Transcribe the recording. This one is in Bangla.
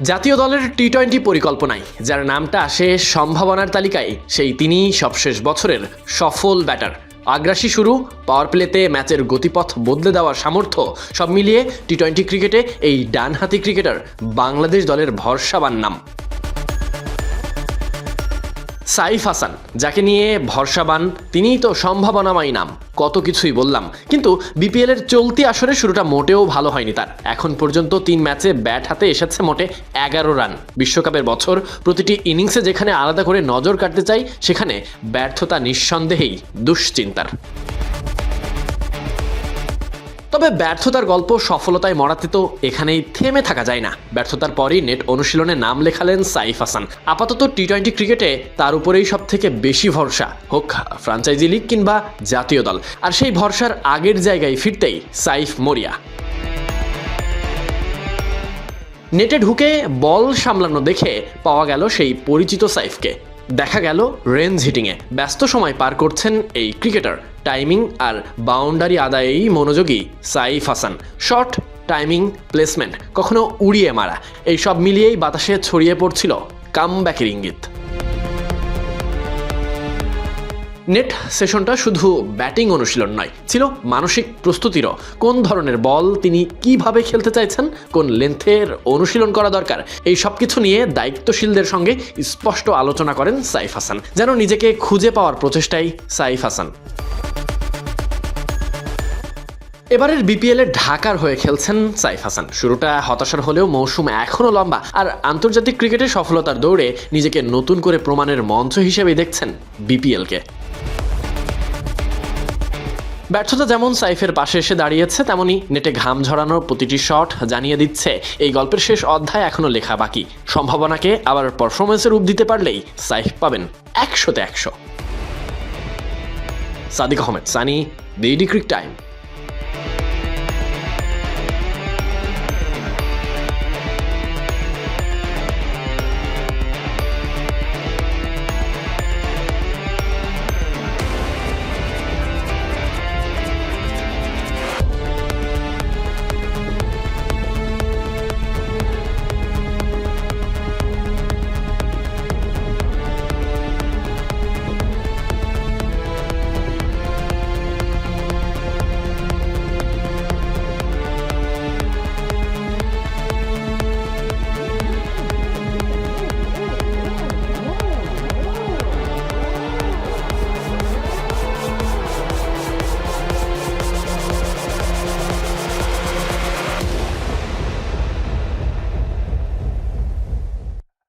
জাতীয় দলের টি-20 পরিকল্পনায় যার নামটা আসে সম্ভাবনার তালিকায় সেই তিনিই সবশেষ বছরের সফল ব্যাটার। আগ্রাসী শুরু, পাওয়ার প্লেতে ম্যাচের গতিপথ বদলে দেওয়ার সামর্থ্য, সব মিলিয়ে টি-20 ক্রিকেটে এই ডানহাতি ক্রিকেটার বাংলাদেশ দলের ভরসাবান নাম সাইফ হাসান। যাকে নিয়ে ভরসাবান, তিনিই তো সম্ভাবনাময় নাম। কত কিছুই বললাম, কিন্তু বিপিএলের চলতি আসরে শুরুটা মোটেও ভালো হয়নি তার। এখন পর্যন্ত 3 ম্যাচে ব্যাট হাতে এসেছে মোটে 11 রান। বিশ্বকাপের বছর প্রতিটি ইনিংসে যেখানে আলাদা করে নজর কাটতে চাই, সেখানে ব্যর্থতা নিঃসন্দেহেই দুশ্চিন্তার। তবে ব্যর্থতার গল্প সফলতায় মরাতে তো এখানেই থেমে থাকা যায় না। ব্যর্থতার পরই নেট অনুশীলনে নাম লেখালেন সাইফ হাসান। আপাতত টি-20 ক্রিকেটে তার উপরেই সব থেকে বেশি ভরসা, হোক ফ্রাঞ্চাইজি লিগ কিংবা জাতীয় দল। আর সেই ভরসার আগের জায়গায় ফিরতেই সাইফ মরিয়া। নেটে ঢুকে বল সামলানো দেখে পাওয়া গেল সেই পরিচিত সাইফকে। দেখা গেল রেঞ্জ হিটিংয়ে ব্যস্ত সময় পার করছেন এই ক্রিকেটার। টাইমিং আর বাউন্ডারি আদায়েই মনোযোগী Saif Hasan. Shot, timing, placement, কখনো উড়িয়ে মারা, এই সব মিলিয়েই বাতাসে ছড়িয়ে পড়ছিল কামব্যাকের ইঙ্গিত। নেট সেশনটা শুধু ব্যাটিং অনুশীলন নয়, ছিল মানসিক প্রস্তুতিরও। কোন ধরনের বল তিনি কিভাবে খেলতে চাইছেন, কোন লেন্থের অনুশীলন করা দরকার, এই সব কিছু নিয়ে দায়িত্বশীলদের সঙ্গে স্পষ্ট আলোচনা করেন সাইফ হাসান। যেন নিজেকে খুঁজে পাওয়ার প্রচেষ্টাই সাইফ হাসান। এবারের বিপিএলে ঢাকার হয়ে খেলছেন সাইফ হাসান। শুরুটা হতাশার হলেও মৌসুম এখনও লম্বা, আর আন্তর্জাতিক ক্রিকেটে সফলতার দৌড়ে নিজেকে নতুন করে প্রমাণের মঞ্চ হিসেবে দেখছেন বিপিএলকে। ব্যর্থতা যেমন সাইফের পাশে এসে দাঁড়িয়েছে, তেমনি নেটে ঘাম ঝরানোর প্রতিটি শট জানিয়ে দিচ্ছে এই গল্পের শেষ অধ্যায় এখনো লেখা বাকি। সম্ভাবনাকে আবার পারফরমেন্সের রূপ দিতে পারলেই সাইফ পাবেন 100-তে 100। Sadiq Ahmed Sunny, BD Cric time.